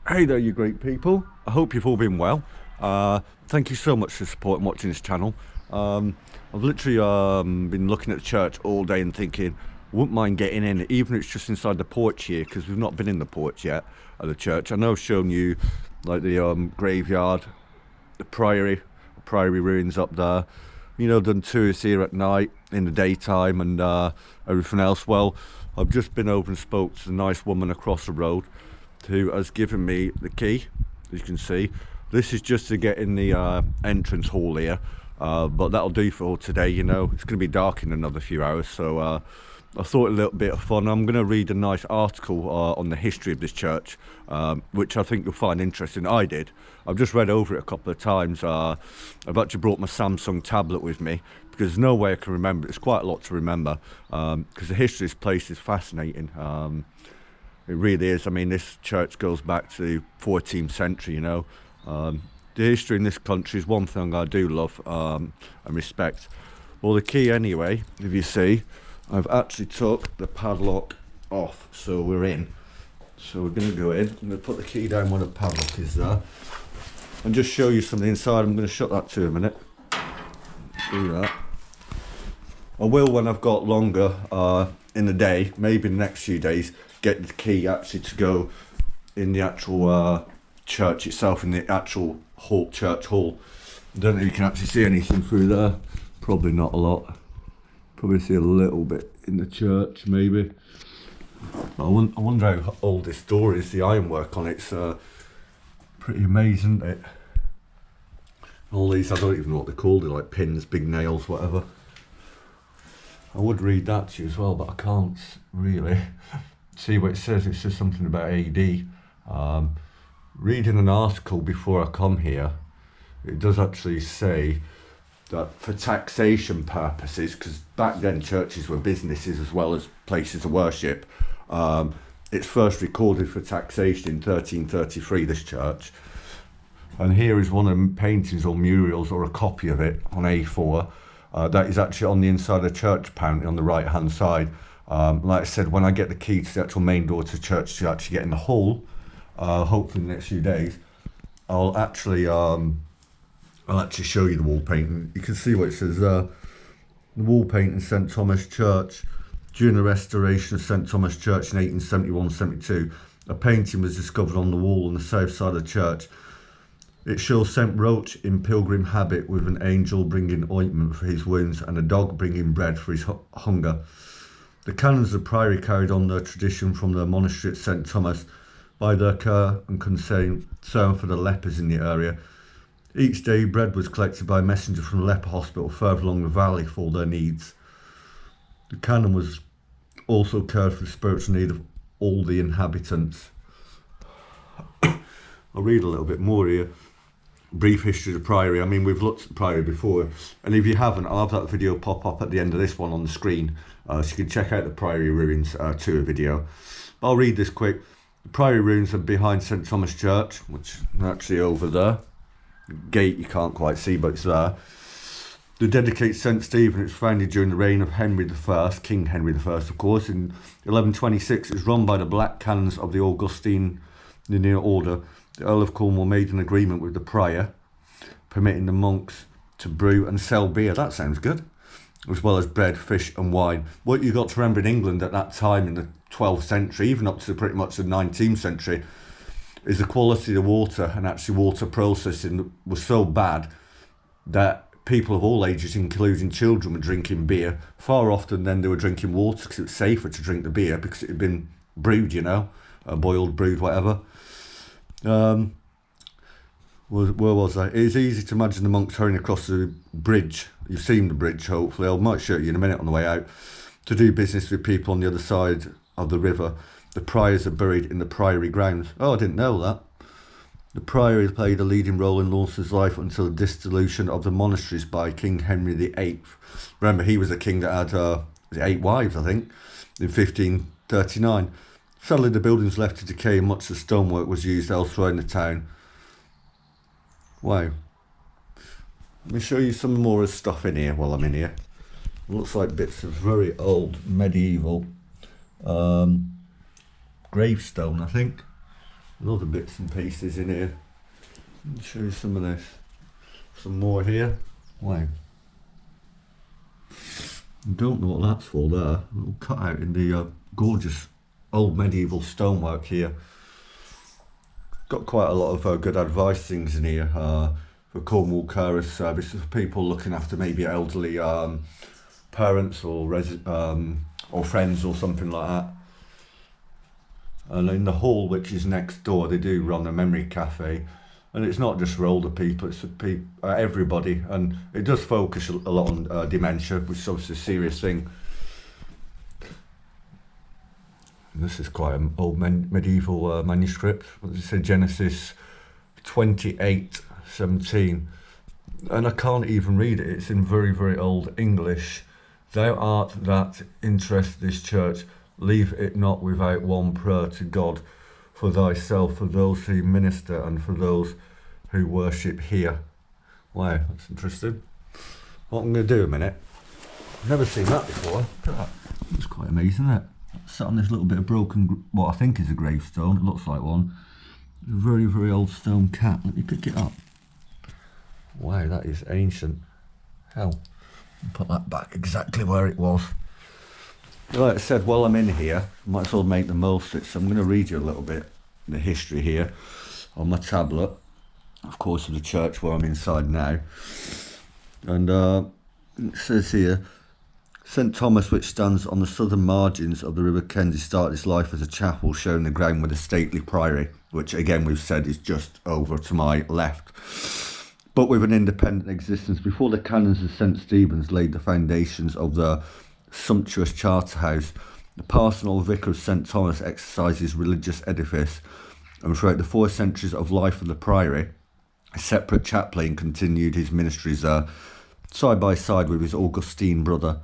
Hey there, you great people. I hope you've all been well. Thank you so much for supporting watching this channel. I've literally been looking at the church all day and thinking, wouldn't mind getting in, even if it's just inside the porch here, because we've not been in the porch yet at the church. I know I've shown you like the graveyard, the priory ruins up there. You know, done tours here at night, in the daytime, and everything else. Well, I've just been over and spoke to the nice woman across the road who has given me the key. As you can see, this is just to get in the entrance hall here, but that'll do for today. You know, it's going to be dark in another few hours, so I thought a little bit of fun. I'm going to read a nice article on the history of this church, which I think you'll find interesting. I did. I've just read over it a couple of times. I've actually brought my Samsung tablet with me because there's no way I can remember. It's quite a lot to remember because the history of this place is fascinating. It really is. I mean, this church goes back to the 14th century, you know. The history in this country is one thing I do love and respect. Well, the key anyway, if you see, I've actually took the padlock off, so we're in. So we're going to go in. I'm going to put the key down where the padlock is there and just show you something inside. I'm going to shut that to a minute. Do that. I will, when I've got longer in the day, maybe in the next few days, get the key actually to go in the actual church itself, in the actual church hall. I don't know if you can actually see anything through there. Probably not a lot. Probably see a little bit in the church, maybe. I wonder how old this door is. The ironwork on it's pretty amazing, isn't it? All these, I don't even know what they're called. They're like pins, big nails, whatever. I would read that to you as well, but I can't really see what it says. It says something about AD. Reading an article before I come here, it does actually say that for taxation purposes, because back then churches were businesses as well as places of worship, it's first recorded for taxation in 1333, this church. And here is one of the paintings or murals, or a copy of it on A4. That is actually on the inside of the church, apparently, on the right hand side. Like I said, when I get the key to the actual main door to church to actually get in the hall, hopefully in the next few days, I'll actually show you the wall painting. You can see what it says there. The wall painting, St Thomas Church. During the restoration of St Thomas Church in 1871-72, a painting was discovered on the wall on the south side of the church. It shows St Roach in pilgrim habit, with an angel bringing ointment for his wounds and a dog bringing bread for his hunger. The canons of the priory carried on their tradition from the monastery at St Thomas by their care and concern for the lepers in the area. Each day bread was collected by a messenger from the leper hospital further along the valley for their needs. The canon was also cared for the spiritual need of all the inhabitants. I'll read a little bit more here. Brief history of the priory. I mean, we've looked at the priory before, and if you haven't, I'll have that video pop up at the end of this one on the screen, so you can check out the priory ruins tour video. But I'll read this quick. The priory ruins are behind St Thomas Church, which are actually over there. The gate you can't quite see, but it's there. They dedicate St Stephen. It's founded during the reign of Henry I, King Henry I, of course, in 1126. It's run by the Black Canons of the Augustine order. The Earl of Cornwall made an agreement with the prior, permitting the monks to brew and sell beer. That sounds good. As well as bread, fish and wine. What you got to remember in England at that time, in the 12th century, even up to pretty much the 19th century, is the quality of the water, and actually water processing was so bad that people of all ages, including children, were drinking beer far often than they were drinking water, because it was safer to drink the beer because it had been brewed, you know, boiled, brewed, whatever. Where was I? It is easy to imagine the monks hurrying across the bridge. You've seen the bridge, hopefully. I might show you in a minute on the way out. To do business with people on the other side of the river. The priors are buried in the priory grounds. Oh, I didn't know that. The priory played a leading role in Launceston's life until the dissolution of the monasteries by King Henry VIII. Remember, he was a king that had 8 wives, I think, in 1539. Sadly, the buildings left to decay and much of the stonework was used elsewhere in the town. Wow. Let me show you some more stuff in here while I'm in here. It looks like bits of very old medieval gravestone, I think. and other bits and pieces in here. Let me show you some of this. Some more here. Wow. I don't know what that's for there. A little cutout in the gorgeous old medieval stonework here. Got quite a lot of good advice things in here for Cornwall Carers Service, for people looking after maybe elderly parents or friends or something like that. And in the hall, which is next door, they do run a memory cafe, and it's not just for older people, it's for everybody, and it does focus a lot on dementia, which is obviously a serious thing. And this is quite an old medieval manuscript. What does it say? Genesis 28:17, and I can't even read it. It's in very, very old English. Thou art that interest this church, leave it not without one prayer to God for thyself, for those who minister, and for those who worship here. Wow, that's interesting. What I'm going to do a minute. I've never seen that before. Look at that. It's quite amazing, isn't it? It's sat on this little bit of broken, what I think is a gravestone. It looks like one. A very, very old stone cat. Let me pick it up. Wow, that is ancient. Hell. Put that back exactly where it was. Like I said, while I'm in here, I might as well make the most of it. So I'm going to read you a little bit the history here on my tablet, of course, of the church where I'm inside now. And it says here, St Thomas, which stands on the southern margins of the River Kenzie, started its life as a chapel showing the ground with a stately priory, which again we've said is just over to my left, but with an independent existence. Before the canons of St Stephen's laid the foundations of the sumptuous charter house, the parsonal vicar of St Thomas exercised his religious edifice, and throughout the 4 centuries of life of the priory, a separate chaplain continued his ministries there, side by side with his Augustine brother.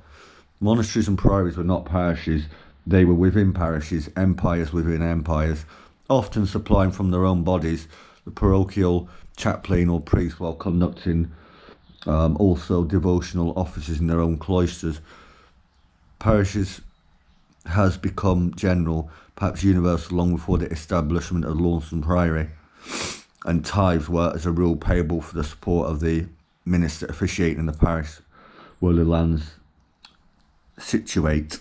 Monasteries and priories were not parishes, they were within parishes, empires within empires, often supplying from their own bodies the parochial chaplain or priest, while conducting also devotional offices in their own cloisters. Parishes has become general, perhaps universal, long before the establishment of Launceston Priory, and tithes were as a rule payable for the support of the minister officiating in the parish where the lands situate.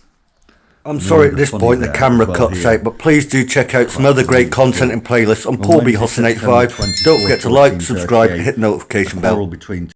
I'm sorry at this point the camera cuts out, but please do check out some other great content and playlists on Paul B. Husson 85. Don't forget to like, subscribe, and hit the notification bell.